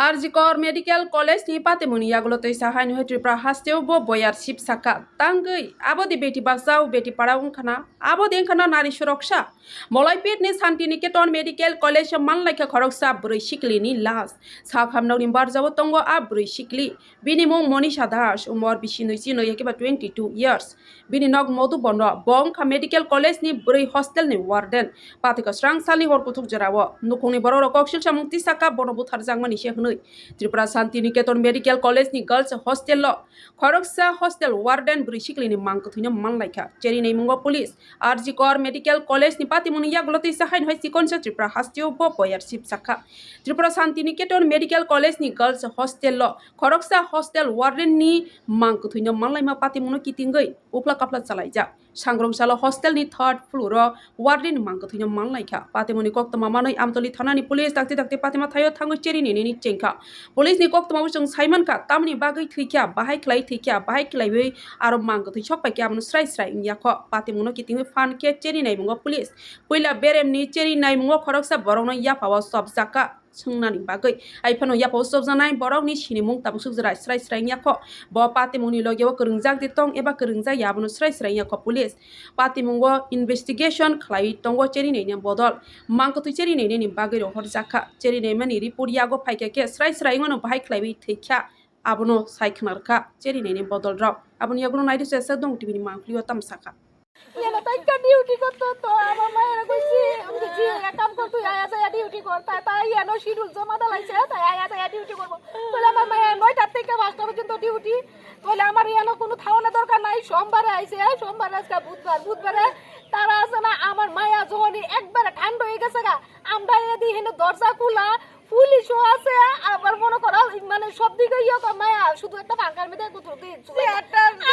आरजिकर medical college नि पातेमुनि यागुलतै साहायन है त्रिपुरा हास्तेव बो बयार शिप साका तांगै आबोदि बेटी बासाव बेटी पढ़ाओ खाना आबोदि एंखाना नारी सुरक्षा मलायपेट नि शांति निकेतन मेडिकल कॉलेज मानलायखा खरकसा ब्रै सिकली नि लास साखामनावनि बारजाव तंगो आ ब्रै सिकली बिनि मुं मनीषा दास उमर बिसिनै जिनै एकेबा 22 इयार्स बिनि नग मधु बन्द बंखा मेडिकल कॉलेज नि ब्रै हॉस्टेल नि वार्डन पातिका स्रांसालि हरकुथुक जराव नुखंनि बर रकसिल सामुक्ति साका बनबुथार जांमानि से त्रिपुरा शांति निकेतन मेडिकल कॉलेज नि गर्ल्स हॉस्टेल खरकसा हॉस्टेल वार्डन ब्रै सिकलिनि मांकथुनो मानलायखा चेरिनै मुंगो पुलिस आरजिकर मेडिकल कॉलेज नि पातिमुनि यागुलतै साहायन है सिकनसे त्रिपुरा हास्तिव बो बयार शिप साखा त्रिपुरा शांति निकेतन मेडिकल कॉलेज नि गर्ल्स हॉस्टेल खरकसा हॉस्टेल वार्डन नि मांकथुनो मानलायमा पातिमुनो कितिंगै उफ्ला काफ्ला चलायजा सांग्रंसाल हॉस्टेल नि थर्ड फ्लोर वार्डन मांकथुनो मानलायखा पातिमुनि कक्तमा मानै आमतली थानानि पुलिस दाक्ति दाक्ति पातिमा थायो थांगो चेरिनि चेंखा पुलिस नि कक्तमा जों साइमनका तामनि बागै थैखिया बाहाय खलाय थैखिया बाहाय खलायबै आरो मांगथै सपायखिया आमनु स्राय स्राय याख पातिमुनो कितिंगै फान के चेरिनाय मुंगो पुलिस पहिला बेरेमनि चेरिनाय मुंगो खरकसा बरंनो याफावा सब जाका सोंनानि बागै आइफानो याफाव सब जानाय बरंनि सिनिमुं ताबुसुक जरा स्राय स्राय याख ब पातिमुनि लगेव करंजाक दितं एबा करंजा याबनो स्राय स्राय याख पुलिस पातिमुंगो इनभेस्टिगेशन खलाय तंगो चेरिनायनि बदल मांगथै चेरिनायनि बागै रहर जाखा चेरिनायमानि रिपोर्ट यागो फायके स्राय स्राय ngano बाहाय खलायबै थैखा आबनो सायखनारखा चेरिनायनि बदल राव आबनो यागनो नायदो सेसा दं टिभिनि मांखलियो तामसाखा ये ना ताई का ड्यूटी करतो तो आमा मायरा कइसी जी या काम करतो या या ডিউটি করতা তাই या नो শিডিউল জমা দালাইছে তাই या ডিউটি করব বলে আমার মায়া 9টা থেকে 5টা পর্যন্ত ডিউটি বলে আমার ইয়ানো কোনো থাওনা দরকার নাই সোমবারে আইছে সোমবার আজকে বুধবারে তারা আছে না আমার মায়া জনি একবারে ঠান্ডা হয়ে গেছে গা আমরা এদি হেন দরজা খোলা পুলিশও আছে আবার মনে করো মানে সব দিকে ইয়ে মায়া শুধু একটা বাঙ্কার মধ্যে কোথাও দিয়েছে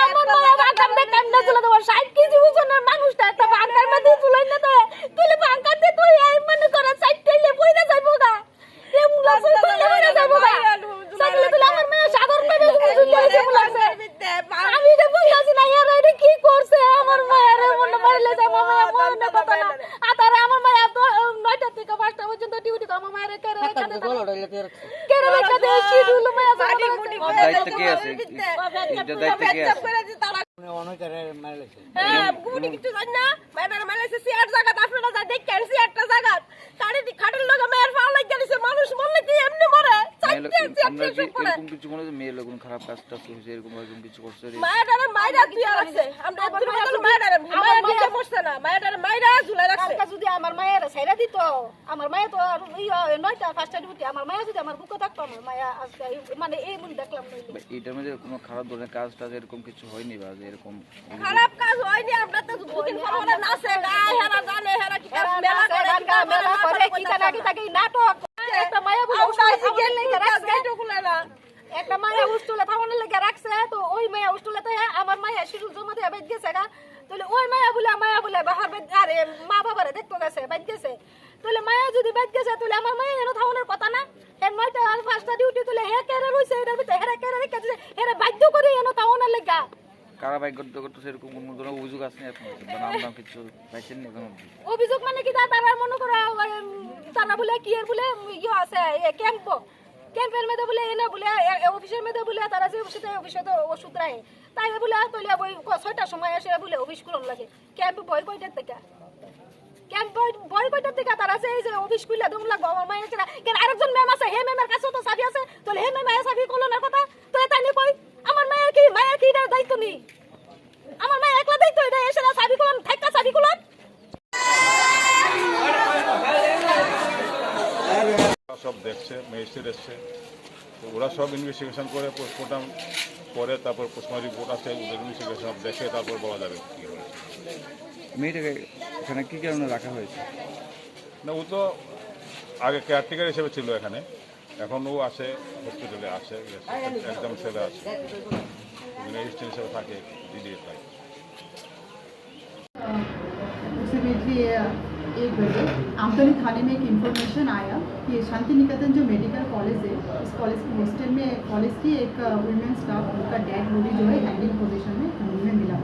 আমার মায়া বাঙ্কার মধ্যে কান্না চলে দেওয়ার 60 কেজি ওজনের মানুষটা একটা বাঙ্কার মধ্যে চলে না তো তুই বাঙ্কার দিয়ে তুই এই মনে করো 60 টেলে পয়দা যাইবো গা এই মুলা তুই পয়দা যাইবো গা সাইকেলে তুই আমার মায়া সাগর পেবে বুঝতে বলছে আমি তো বুঝাছি না এর এটা কি করছে আমার মায়ের মনে পড়লে যে মায়া মনে কথা না আতারে আমার মায়া তো 9টা থেকে 5টা পর্যন্ত ডিউটি তো আমার মায়ের কেরে রেখে দে শিডিউল মায়া দায়িত্ব কে আছে এটা দায়িত্ব কে আছে অনেকরে মারলেছে হ্যাঁ গুনি কিছু জানি না মায়ের মারলেছে সিয়ার জায়গা আপনারা যা দেখেন সিয়ারটা জায়গা খাটের লগে মায়ের ফাও লাগি গেছে মানুষ মরলে কি এমনি মরে এরকম কিছু মনে মেয়ের লোক খারাপ কাজটা হয়েছে এরকম কিছু করছে মায়েরা তুই আছে আমরা মায়েরা বসছে না মায়েরা ঝুলাই রাখছে যদি আমার মায়ের ছাইরা দিত আমার মায়ে তো 9টা 5টা ডিউটি আমার মায়ে যদি আমার বুকে থাকতো আমার মায়া আজকে মানে এই মন দেখলাম না এটার মধ্যে কোনো খারাপ ধরনের কাজটা এরকম কিছু হয়নি বা এরকম খারাপ কাজ হয়নি আমরা তো দুদিন পরে নাচে গায় হেরা জানে হেরা কি মেলা করে কি থাকে নাটক একটা মায়া বুঝে লেগে রাখছে একটা মায়া উস্তুলে থাওয়ানোর লেগে রাখছে তো ওই মায়া উস্তুলেতে আমার মায়া শিডিউল জমা দিয়ে বেদ গেছে গা তাহলে ওই মায়া বলে বাহার বেদ আরে মা বাবারে দেখতে গেছে বেদ গেছে তাহলে মায়া যদি বেদ গেছে তাহলে আমার মায়া এনো থাওয়ানোর কথা না এর 9টা 5টা ডিউটি তাহলে হে কেরে রইছে এর ভিতরে হেরা কেরে রেখে দিছে এর বাধ্য করে এনো থাওয়ানোর লেগা কারা বাইক করতে সেরকম কোনো ধরনের অভিযোগ আছে না এখন নাম কিছু পাইছেন না কোনো অভিযোগ মানে কি তারা মনে করে তারা বলে কি এর বলে ইয়ে আছে ক্যাম্পের মধ্যে বলে এনে বলে অফিসের মধ্যে বলে তারা যে অফিসে তো ওষুধ রাখে তাই বলে তৈলে বই 6টার সময় এসে বলে অফিস খুলন লাগে ক্যাম্প বই কয়টার থেকে তারা এই যে অফিস খুলে দম লাগবো আমার মায়ের কেন আরেকজন ম্যাম আছে হে ম্যামের কাছেও তো চাবি আছে তাহলে হে ম্যাম চাবি খুলনের কথা তো তাই নিয়ে কই আমার মায়ের কি এটার দায়িত্ব নেই আমার মায়ের একলা দায়িত্ব এটা এসে চাবি খুলন থাকা চাবি খুলন সব দেখছে ম্যাজিস্ট্রেট এসছে তো ওরা সব ইনভেস্টিগেশন করে পোস্টমর্টম করে তারপর পোস্টমর্টম রিপোর্ট আসে ওদের ইনভেস্টিগেশন দেখে তারপর বলা যাবে কী হয়েছে মেয়েটাকে এখানে কী কারণে রাখা হয়েছে না ও তো আগে কেয়ারটেকার হিসেবে ছিল এখানে এখন ও আসে হসপিটালে আসে একদম ছেলে আছে ম্যাজিস্ট্রেট হিসেবে থাকে দিদি থাকে एक बजे आमतली थाने में एक इन्फॉर्मेशन आया कि शांति निकेतन जो मेडिकल कॉलेज है इस कॉलेज के हॉस्टल में कॉलेज की एक वुमेन स्टाफ उनका डेड बॉडी जो है हैंगिंग पोजीशन में हमें मिला।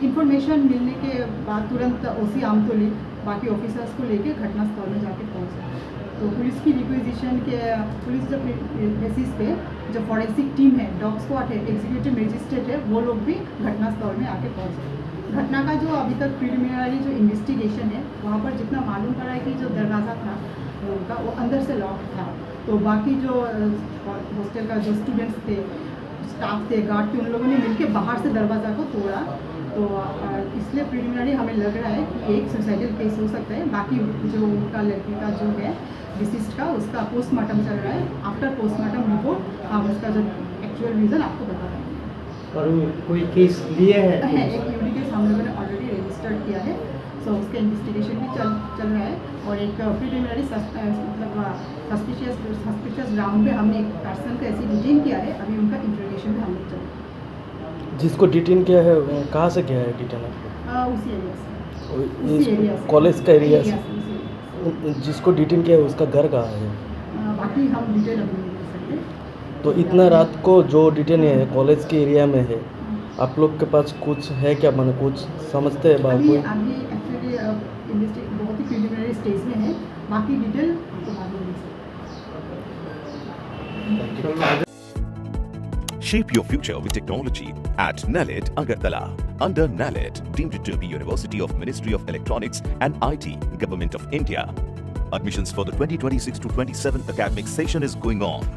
इन्फॉर्मेशन मिलने के बाद तुरंत ओसी आमतली बाकी ऑफिसर्स को लेके घटनास्थल में जाके पहुंचे। तो पुलिस की रिक्वेजिशन के पुलिस जो बेसिस पे जो फॉरेंसिक टीम है, डॉग स्क्वाड है, एग्जीक्यूटिव मजिस्ट्रेट है, वो लोग भी घटनास्थल में आके पहुँचे। घटना का जो अभी तक प्रिलिमिनरी जो इन्वेस्टिगेशन है, वहाँ पर जितना मालूम पड़ा है कि जो दरवाज़ा था उनका वो अंदर से लॉक था। तो बाकी जो हॉस्टल का जो स्टूडेंट्स थे, स्टाफ थे, गार्ड थे, उन लोगों ने मिलकर बाहर से दरवाज़ा को तोड़ा। तो इसलिए प्रिलिमिनरी हमें लग रहा है कि एक सुसाइडल केस हो सकता है। बाकी जो उनका लड़की का जो है डिसीज का, उसका पोस्टमार्टम चल रहा है। आफ्टर पोस्टमार्टम रिपोर्ट हम उसका जो एक्चुअल रीज़न आपको बता देंगे। और कोई केस लिए है है? एक यूडी केस हम लोगों ने ऑलरेडी रजिस्टर्ड किया है। सो उसका इन्वेस्टिगेशन भी चल रहा है। और एक प्रिलिमिनरी मतलब सस्पिशियस ग्राउंड पे हमने एक पर्सन को ऐसे डिटेन किया है। अभी उनका इंट्रोगेशन भी हम लोग चल रहा है। जिसको डिटेन किया है कहाँ से किया है डिटेन? उसी एरिया से, उसी एरिया से, कॉलेज का एरिया से? उसी area से। जिसको डिटेन किया है उसका घर कहाँ है? बाकी हम डिटेल अभी नहीं दे सकते। तो इतना रात को जो डिटेन है कॉलेज के एरिया में है, आप लोग के पास कुछ है क्या, माने कुछ समझते हैं बात? अभी एक्चुअली इन्वेस्टिगेशन बहुत ही प्रिलिमिनरी स्टेज में है। बाकी डिटेल आपको बाद में दे सकते। Shape your future with technology at NALED Agartala. Under NALED, deemed to be University of Ministry of Electronics and IT, Government of India. Admissions for the 2026 to 27 academic session is going on.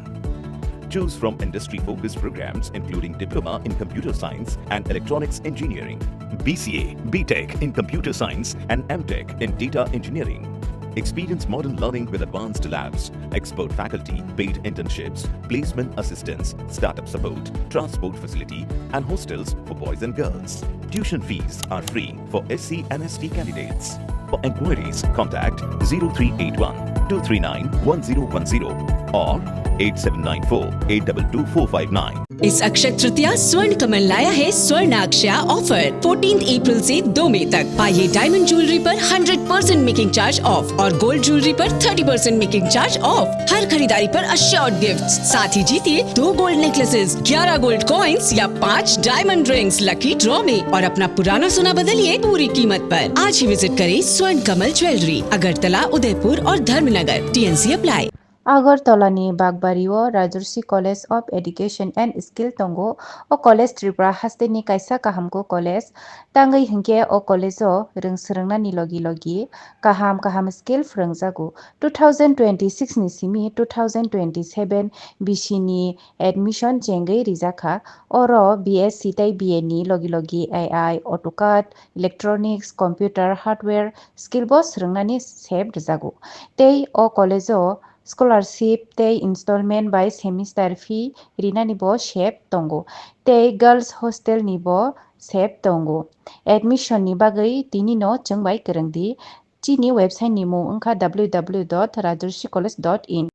Choose from industry-focused programs including Diploma in Computer Science and Electronics Engineering, BCA, BTech in Computer Science and MTech in Data Engineering. Experience modern learning with advanced labs, expert faculty, paid internships, placement assistance, startup support, transport facility, and hostels for boys and girls. Tuition fees are free for SC and ST candidates. For enquiries, contact 0381 239 1010 or 8794 822 459. इस अक्षय तृतीया स्वर्ण कमल लाया है स्वर्णाक्षया offer 14 अप्रैल से 2 मई तक। पाइए diamond jewellery पर 100% making charge of और gold jewellery पर 30% मेकिंग चार्ज ऑफ। हर खरीदारी पर अश्योर्ड गिफ्ट्स, साथ ही जीतिए 2 गोल्ड नेकलेसेस, 11 गोल्ड कॉइन्स या 5 डायमंड रिंग्स लकी ड्रॉ में और अपना पुराना सोना बदलिए पूरी कीमत पर। आज ही विजिट करें स्वर्ण कमल ज्वेलरी, अगरतला, उदयपुर और Dharmanagar. TNC apply. Agartala-ni Bagbario Rajarsi College of Education and Skill Tongo o College Tripura Hasteni Kaisa Kahamko College Tangai Hinke o College o Ringsrangna ni logi Kaham Skill Frangzago 2026 ni simi 2027 Bishini Admission Jengai Rizaka oro BSc tai BA ni logi AI AutoCAD Electronics Computer Hardware Skill Boss Rangnani Seb Rizago Tei o College o Scholarship tei installment by semester fee rina nibo shep tongo tei girls hostel nibo shep tongo admission ni bagai tini no chengbai kerengdi chini website ni mo ungkha www.rajarsicollege.in